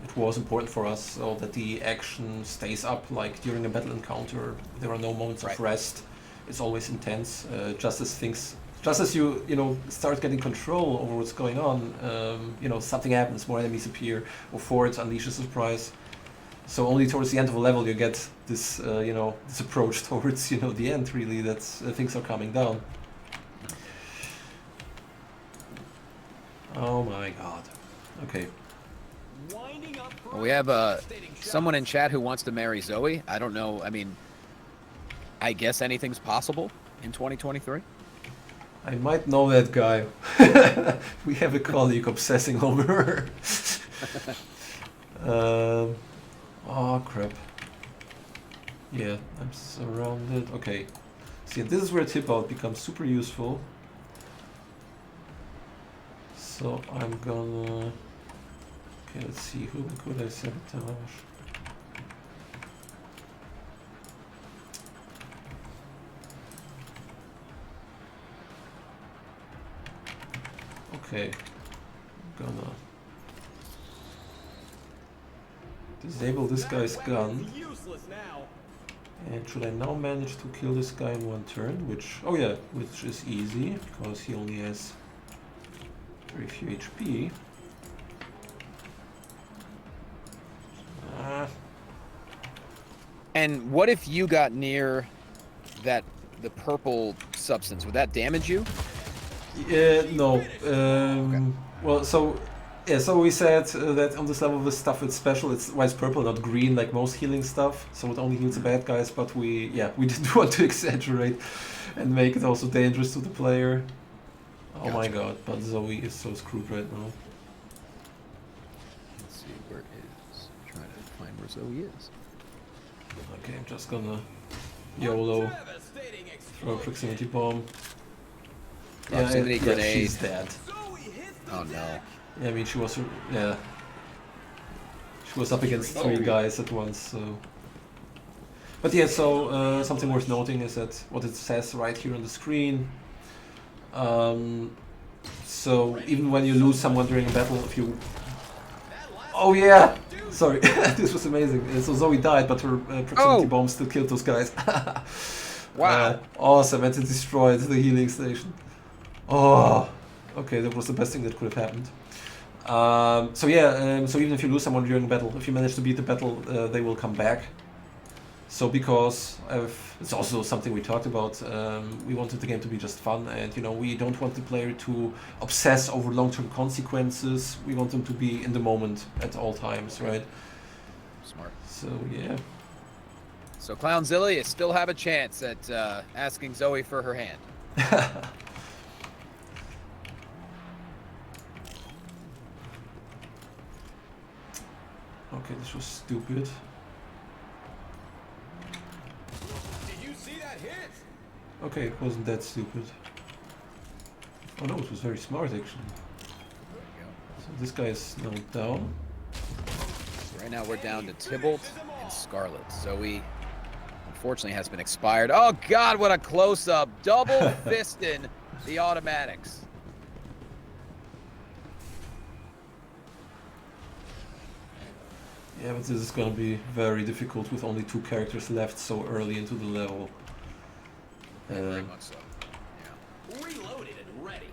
it was important for us so that the action stays up. Like during a battle encounter, there are no moments Right. of rest. It's always intense. Just as you start getting control over what's going on, something happens. More enemies appear, or Ford unleashes a surprise. So only towards the end of a level you get this, this approach towards, the end. Really, that things are calming down. Oh my god. Okay. Winding up for Well, we have devastating shot. someone in chat who wants to marry Zoe. I don't know. I mean, I guess anything's possible in 2023. I might know that guy. We have a colleague obsessing over her. Oh crap. Yeah, I'm surrounded. Okay. See, this is where tip out becomes super useful. So I'm gonna... Okay, let's see, who could I sabotage? Okay, I'm gonna disable this guy's gun. Useless now. And should I now manage to kill this guy in one turn? Which is easy, because he only has very few HP. And what if you got near the purple substance? Would that damage you? No. Well, so we said that on this level of this stuff it's special. It's why it's purple, not green, like most healing stuff. So it only heals the bad guys. But we didn't want to exaggerate and make it also dangerous to the player. Oh my god! But Zoe is so screwed right now. Let's see, where is? Trying to find where Zoe is. Okay, I'm just gonna YOLO Devastating throw a proximity bomb. Proximity grenade. She's dead. Zoe hits the Oh no. deck. Yeah, I mean she was up against three guys at once. So, but yeah, so something worth noting is that what it says right here on the screen. So even when you lose someone during a battle, if you... Oh yeah! Sorry, this was amazing. So Zoe died, but her proximity bomb still killed those guys. Wow. Awesome, and it destroyed the healing station. Oh, okay, that was the best thing that could have happened. So yeah, so even if you lose someone during battle, if you manage to beat the battle, they will come back. So because it's also something we talked about, we wanted the game to be just fun, and you know, we don't want the player to obsess over long-term consequences. We want them to be in the moment at all times, right? Smart. So yeah. So Clownzilla, you still have a chance at asking Zoe for her hand. Okay, this was stupid. Did you see that hit? Okay, it wasn't that stupid. Oh no, it was very smart actually. So this guy is now down. Right now we're down to Tybalt and Scarlet. Zoe, unfortunately, has been expired. Oh God, what a close-up! Double fisting the automatics. Yeah, but this is gonna be very difficult with only 2 characters left so early into the level. Very much so. Yeah. Reloaded and ready.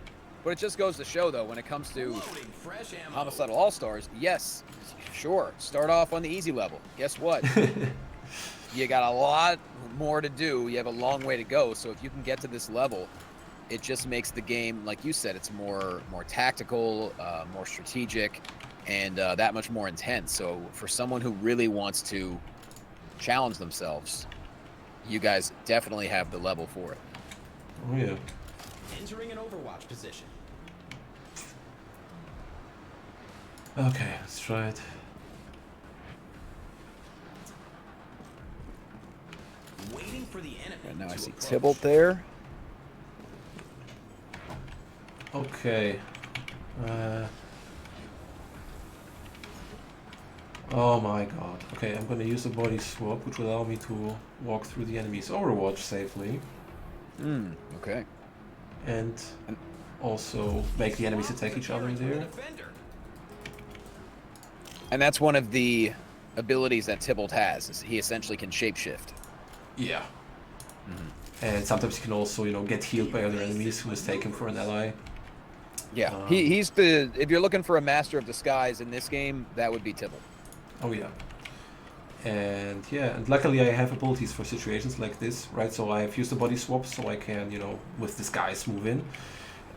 But it just goes to show, though, when it comes to Loading fresh ammo. Homicidal All-Stars, yes, sure, start off on the easy level. Guess what? You got a lot more to do. You have a long way to go. So if you can get to this level, it just makes the game, like you said, it's more tactical, more strategic, and that much more intense. So for someone who really wants to challenge themselves, you guys definitely have the level for it. Oh yeah. Entering an Overwatch position. Okay, let's try it. Waiting for the enemy. Right now I to see approach. Tybalt there. Okay. Oh my god. Okay, I'm gonna use a body swap, which will allow me to walk through the enemy's Overwatch safely. Okay. And also make the enemies attack each other in there. Defender. And that's one of the abilities that Tybalt has, is he essentially can shapeshift. Yeah. And sometimes you can also, you know, get healed by other enemies who mistake him for an ally. Yeah, he's the, if you're looking for a master of disguise in this game, that would be Tybalt. Oh yeah. And yeah, and luckily I have abilities for situations like this, right? So I've used the body swap so I can, you know, with disguise move in.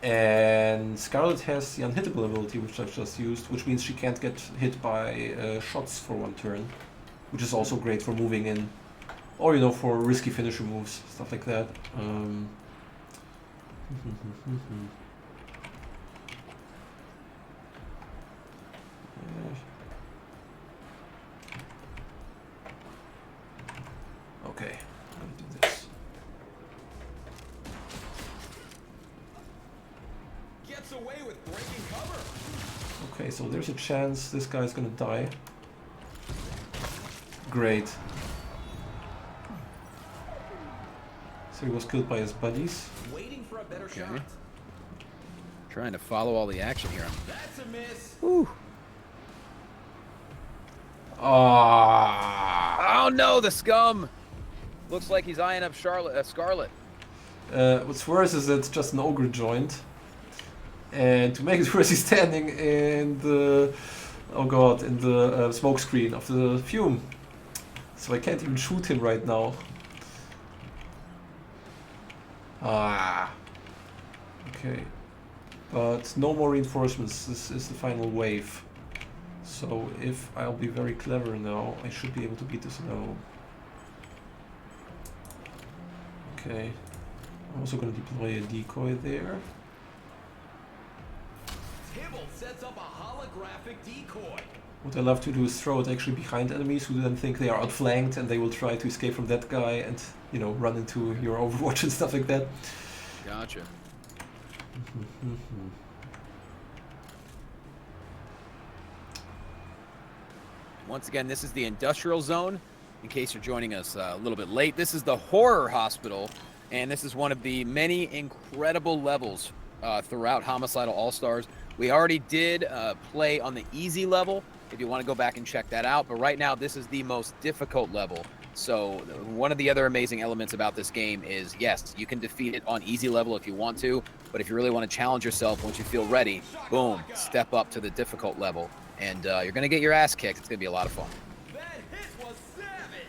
And Scarlet has the unhittable ability, which I've just used, which means she can't get hit by shots for 1 turn, which is also great for moving in, or you know, for risky finisher moves, stuff like that. Okay, I'm gonna do this. Gets away with breaking cover. Okay, so there's a chance this guy's gonna die. Great. So he was killed by his buddies. Waiting for a better shot. Trying to follow all the action here. That's a miss. Whew. Ah. Oh no, the scum! Looks like he's eyeing up Scarlet. What's worse is that it's just an ogre joint. And to make it worse, he's standing in the, oh god, in the smoke screen of the fume. So I can't even shoot him right now. Ah. Okay. But no more reinforcements. This is the final wave. So if I'll be very clever now, I should be able to beat this now. Okay. I'm also going to deploy a decoy there. Tybalt sets up a holographic decoy. What I love to do is throw it actually behind enemies who then think they are outflanked and they will try to escape from that guy and, you know, run into your Overwatch and stuff like that. Gotcha. Once again, this is the industrial zone. In case you're joining us a little bit late, this is the horror hospital, and this is one of the many incredible levels throughout Homicidal All-Stars. We already did play on the easy level, if you want to go back and check that out. But right now, this is the most difficult level. So one of the other amazing elements about this game is, yes, you can defeat it on easy level if you want to, but if you really want to challenge yourself, once you feel ready, boom, step up to the difficult level, and you're going to get your ass kicked. It's going to be a lot of fun. That hit was savage!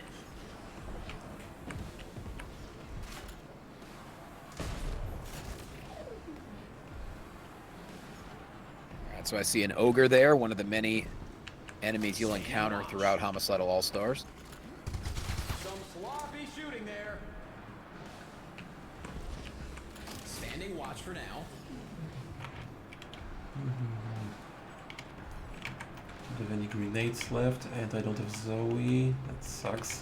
All right, so I see an ogre there, one of the many enemies you'll encounter throughout Homicidal All-Stars. Some sloppy shooting there. Standing watch for now. Don't have any grenades left, and I don't have Zoe. That sucks.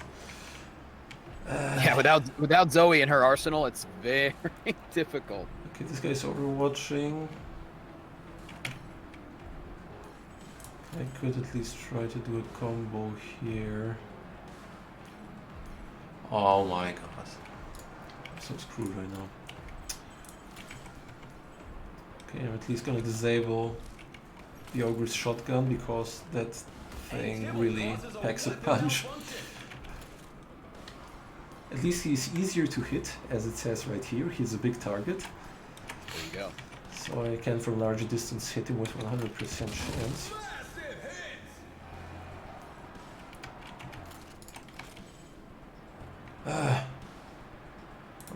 Yeah, without Zoe in her arsenal, it's very difficult. Okay, this guy's overwatching. I could at least try to do a combo here. Oh my god. I'm so screwed right now. Okay, I'm at least gonna disable the ogre's shotgun because that thing really packs a punch. At least he's easier to hit, as it says right here. He's a big target. There you go. So I can from larger distance hit him with 100% chance.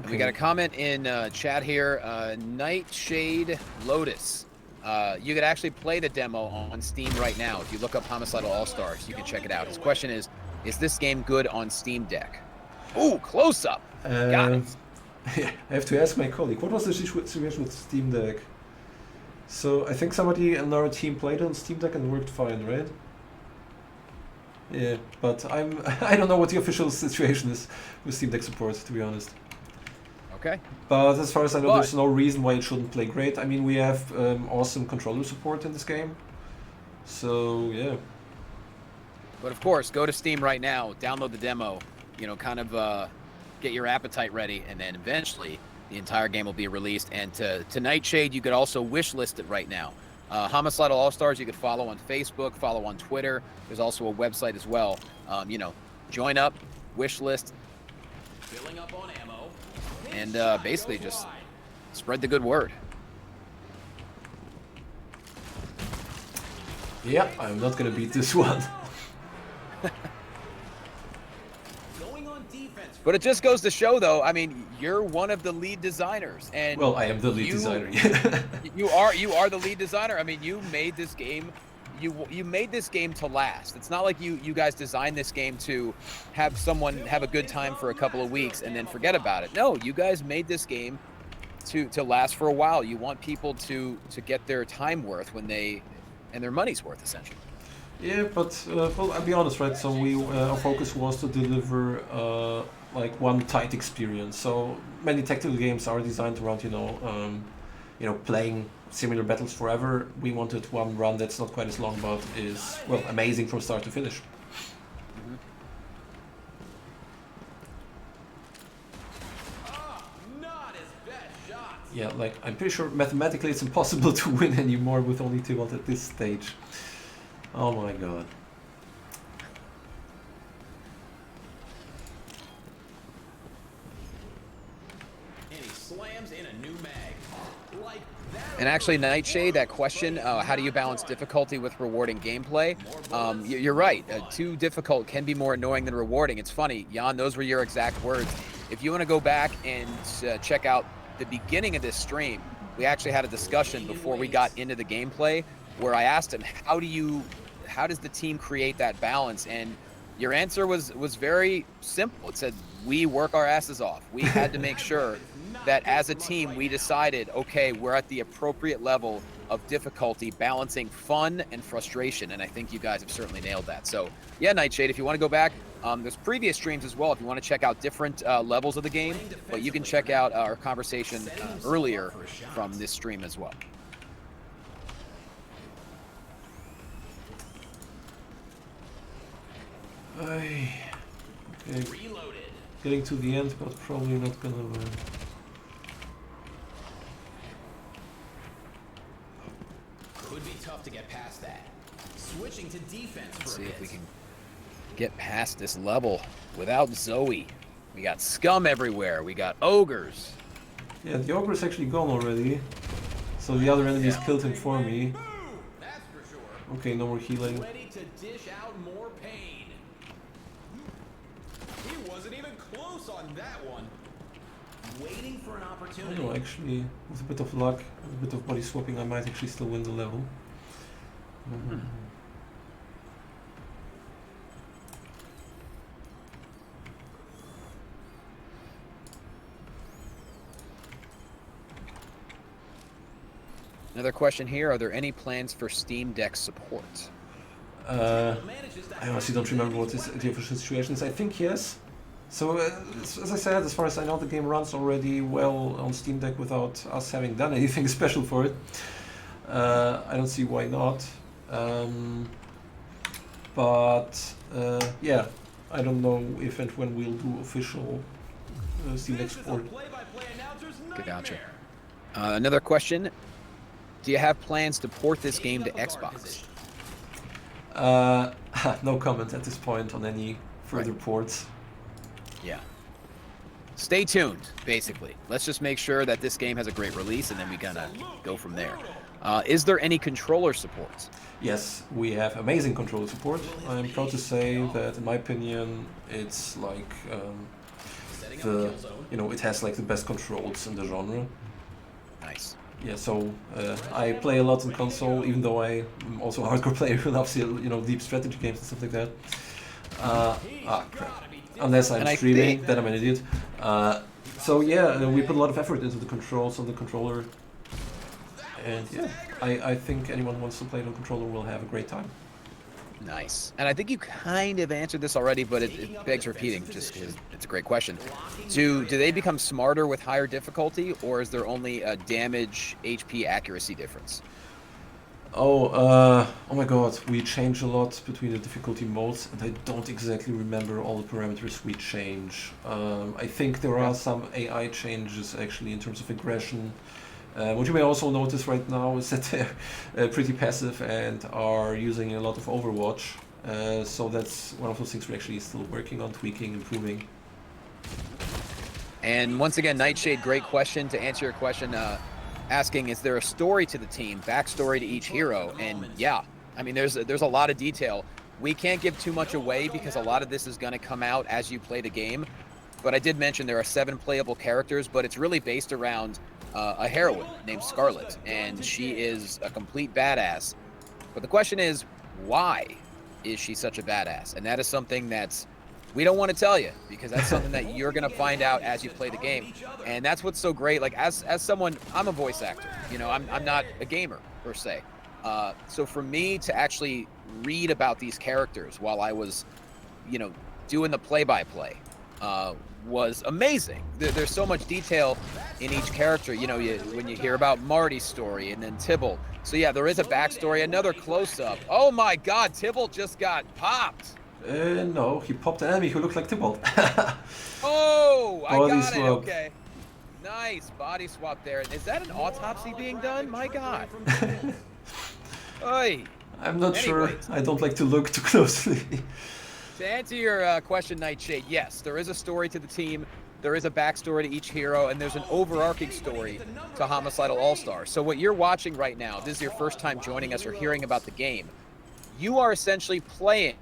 We got a comment in chat here. Nightshade Lotus. You could actually play the demo on Steam right now. If you look up Homicidal All-Stars, you can check it out. His question is this game good on Steam Deck? Ooh, close up. Got it. I have to ask my colleague, what was the situation with Steam Deck? So I think somebody in our team played on Steam Deck and worked fine, right? Yeah, but I don't know what the official situation is with Steam Deck support, to be honest. Okay. But as far as I know, there's no reason why it shouldn't play great. I mean, we have awesome controller support in this game. So, yeah. But of course, go to Steam right now, download the demo, you know, kind of get your appetite ready, and then eventually the entire game will be released. And to Nightshade, you could also wishlist it right now. Homicidal All-Stars, you could follow on Facebook, follow on Twitter. There's also a website as well. You know, join up, wishlist, Filling up on ammo. and basically just spread the good word. Yeah, I'm not gonna beat this one. Going on defense. But it just goes to show, though, I mean, you're one of the lead designers, and Well, I am the lead designer. you are the lead designer. I mean, you made this game. You made this game to last. It's not like you guys designed this game to have someone have a good time for a couple of weeks and then forget about it. No, you guys made this game to last for a while. You want people to get their time worth and their money's worth, essentially. Yeah, but well, I'll be honest, right? So our focus was to deliver like one tight experience. So many tactical games are designed around, playing similar battles forever. We wanted one run that's not quite as long, but is, well, amazing from start to finish. Not his best shots. Yeah, like, I'm pretty sure mathematically it's impossible to win anymore with only 2 at this stage. Oh my god. And he slams in a new mag. Like that. And actually, Nightshade, that question, how do you balance difficulty with rewarding gameplay? You're right. Too difficult can be more annoying than rewarding. It's funny, Jan, those were your exact words. If you want to go back and check out the beginning of this stream, we actually had a discussion before we got into the gameplay where I asked him, how does the team create that balance? And your answer was very simple. It said, we work our asses off. We had to make sure that as a team, we decided, okay, we're at the appropriate level of difficulty, balancing fun and frustration. And I think you guys have certainly nailed that. So yeah, Nightshade, if you want to go back, there's previous streams as well if you want to check out different levels of the game, but you can check out our conversation earlier from this stream as well. Okay. Getting to the end, but probably not gonna win. Could be tough to get past that. Switching to defense Let's for see a if we bit. can get past this level without Zoe. We got scum everywhere. We got ogres. Yeah, the ogre is actually gone already. So the other enemies killed him for me. That's for sure. Okay, no more healing. Ready to dish out more pain. He wasn't even close on that one. Waiting for an Oh opportunity. no, actually, with a bit of luck, a bit of body swapping, I might actually still win the level. Another question here, are there any plans for Steam Deck support? I honestly don't remember what the official situation is. I think yes. So, as I said, as far as I know, the game runs already well on Steam Deck without us having done anything special for it. I don't see why not. Yeah, I don't know if and when we'll do official Steam Deck support. Gotcha. Another question, do you have plans to port this game to Xbox? No comment at this point on any further ports. Yeah. Stay tuned, basically. Let's just make sure that this game has a great release, and then we gonna go from there. Is there any controller support? Yes, we have amazing controller support. I'm proud to say that, in my opinion, it's like it has like the best controls in the genre. Nice. Yeah, so I play a lot on console, even though I'm also a hardcore player who loves deep strategy games and stuff like that. Crap. Unless I'm streaming, then I'm an idiot. So yeah, we put a lot of effort into the controls on the controller, and yeah, I think anyone who wants to play it on controller will have a great time. Nice. And I think you kind of answered this already, but it begs repeating just because it's a great question. Do they become smarter with higher difficulty, or is there only a damage HP accuracy difference? Oh my god, we change a lot between the difficulty modes, and I don't exactly remember all the parameters we change. I think there are some AI changes actually in terms of aggression. What you may also notice right now is that they're pretty passive and are using a lot of Overwatch. So that's one of those things we're actually still working on, tweaking, improving. And once again, Nightshade, great question. To answer your question, asking, is there a story to the team, backstory to each hero? And yeah, I mean, there's a lot of detail. We can't give too much away because a lot of this is going to come out as you play the game. But I did mention there are 7 playable characters, but it's really based around a heroine named Scarlet, and she is a complete badass. But the question is, why is she such a badass? And that is something that's we don't want to tell you, because that's something that you're going to find out as you play the game. And that's what's so great. Like, as someone, I'm a voice actor, I'm not a gamer per se. So for me to actually read about these characters while I was, doing the play-by-play, was amazing. There's so much detail in each character. When you hear about Marty's story and then Tybalt. So yeah, there is a backstory. Another close-up. Oh my God, Tybalt just got popped. No, he popped an enemy who looked like Tybalt. Oh, I Body got swap. it. Okay. Nice body swap there. Is that an autopsy being done? My God. Oy. I'm not sure. I don't like to look too closely. To answer your question, Nightshade, yes, there is a story to the team. There is a backstory to each hero, and there's an overarching story to Homicidal All-Stars. So what you're watching right now, this is your first time joining us or hearing about the game, you are essentially playing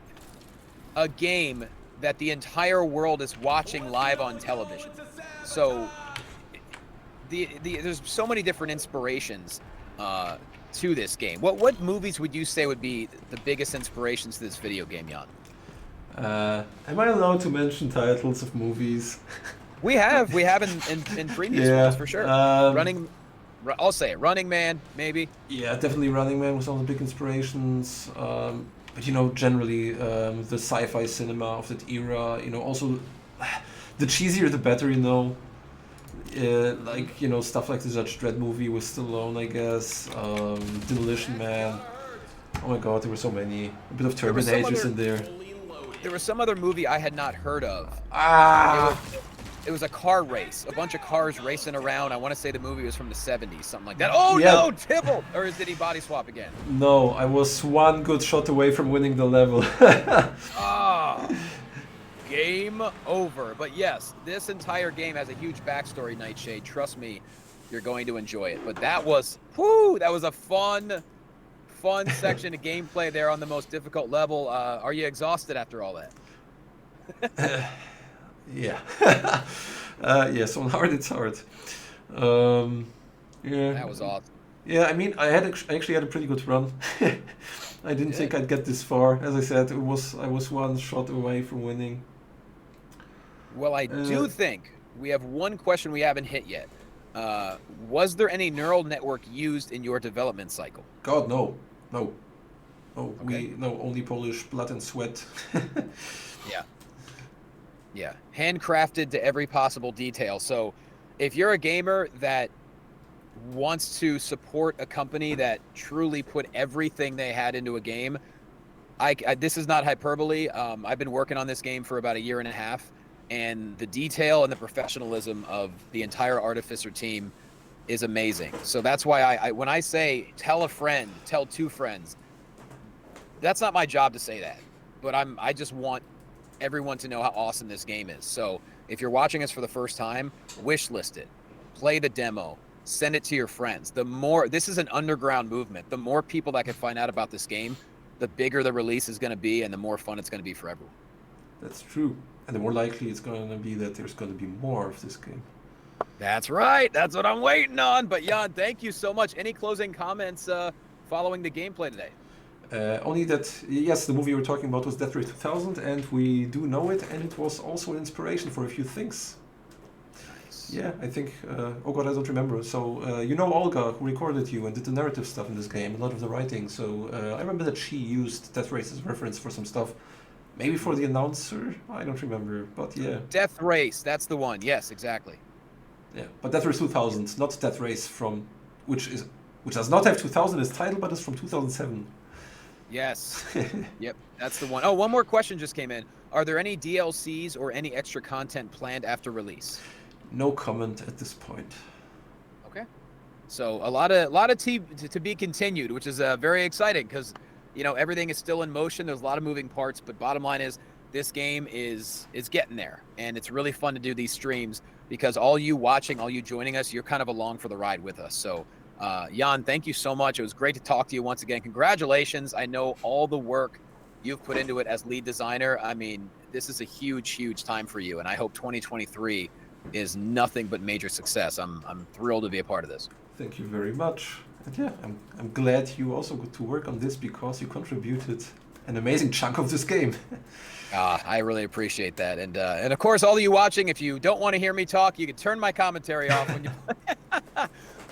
a game that the entire world is watching live on television. So there's so many different inspirations to this game. What movies would you say would be the biggest inspirations to this video game, Jan? Am I allowed to mention titles of movies? We have in previous ones for sure. I'll say it. Running Man, maybe. Yeah, definitely Running Man was one of the big inspirations. But generally the sci-fi cinema of that era. Also the cheesier the better. Stuff like the Judge Dredd movie with Stallone, I guess. Demolition Man. Oh my God, there were so many. A bit of Terminators in there. There was some other movie I had not heard of. it was a car race, a bunch of cars racing around. I want to say the movie was from the 70s, something like that. Oh Yeah. no, Tibble! Or did he body swap again? No, I was one good shot away from winning the level. Ah, game over. But yes, this entire game has a huge backstory, Nightshade. Trust me, you're going to enjoy it. But that was, that was a fun section of gameplay there on the most difficult level. Are you exhausted after all that? Yeah. Yes, on hard it's hard. Yeah. That was awesome. Yeah, I mean, I actually had a pretty good run. I didn't think I'd get this far. As I said, I was one shot away from winning. Well, I do think we have one question we haven't hit yet. Was there any neural network used in your development cycle? God, no. No. No, Okay. only Polish blood and sweat. Yeah. Yeah. Handcrafted to every possible detail. So if you're a gamer that wants to support a company that truly put everything they had into a game, this is not hyperbole. I've been working on this game for about a year and a half, and the detail and the professionalism of the entire Artificer team is amazing. So that's why I when I say tell a friend, tell two friends, that's not my job to say that, but I just want everyone to know how awesome this game is. So if you're watching us for the first time, wish list it, play the demo, send it to your friends. This is an underground movement. The more people that can find out about this game, the bigger the release is going to be and the more fun it's going to be for everyone. That's true. And the more likely it's going to be that there's going to be more of this game. That's right. That's what I'm waiting on. But Jan, thank you so much. Any closing comments following the gameplay today? Only that, yes, the movie we were talking about was Death Race 2000, and we do know it, and it was also an inspiration for a few things. Nice. Yeah, I think, oh god, I don't remember. So, you know Olga, who recorded you and did the narrative stuff in this game, a lot of the writing. So, I remember that she used Death Race as reference for some stuff. Maybe for the announcer? I don't remember, but yeah. Death Race, that's the one. Yes, exactly. Yeah, but Death Race 2000, not Death Race from, which does not have 2000 as title, but is from 2007. Yes. Yep, that's the one. Oh, one more question just came in. Are there any DLCs or any extra content planned after release? No comment at this point. Okay. So a lot of to be continued, which is very exciting because, you know, everything is still in motion. There's a lot of moving parts, but bottom line is this game is getting there, and it's really fun to do these streams because all you watching, all you joining us, you're kind of along for the ride with us. So Jan, thank you so much. It was great to talk to you once again. Congratulations. I know all the work you've put into it as lead designer. I mean, this is a huge, huge time for you, and I hope 2023 is nothing but major success. I'm thrilled to be a part of this. Thank you very much. And yeah, I'm glad you also got to work on this because you contributed an amazing chunk of this game. I really appreciate that. And of course, all of you watching, if you don't want to hear me talk, you can turn my commentary off when you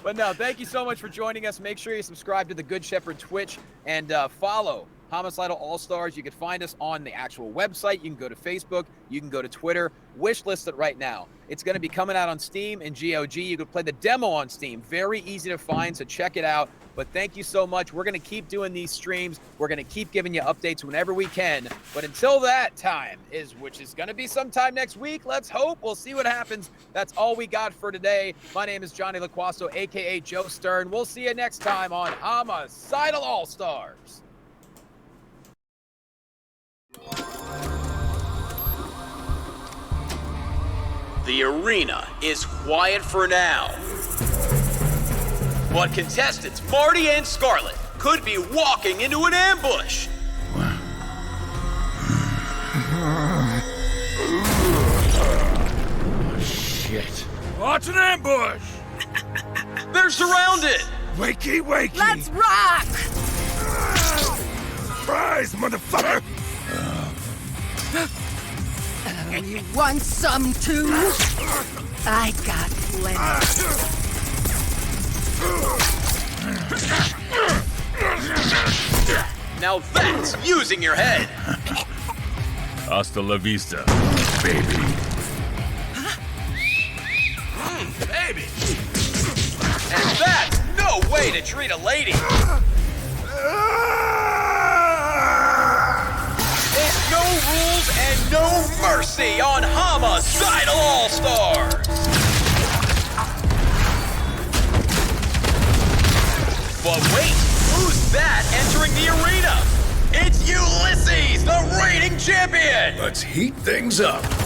But no, thank you so much for joining us. Make sure you subscribe to the Good Shepherd Twitch and follow Homicidal All-Stars. You can find us on the actual website. You can go to Facebook. You can go to Twitter. Wish list it right now. It's going to be coming out on Steam and GOG. You can play the demo on Steam. Very easy to find, so check it out. But thank you so much. We're going to keep doing these streams. We're going to keep giving you updates whenever we can. But until that time, which is going to be sometime next week, let's hope. We'll see what happens. That's all we got for today. My name is Johnny LaQuasto, a.k.a. Joe Stern. We'll see you next time on Homicidal All-Stars. The arena is quiet for now. But contestants Marty and Scarlet could be walking into an ambush. Oh, shit. What's an ambush? They're surrounded. Wakey, wakey. Let's rock! Surprise, motherfucker. You want some too? I got plenty. Now that's using your head. Hasta la vista, baby. Baby. And that's no way to treat a lady. It's no rules and no mercy. see on Homicidal All-Stars. But wait, who's that entering the arena? It's Ulysses, the reigning champion! Let's heat things up.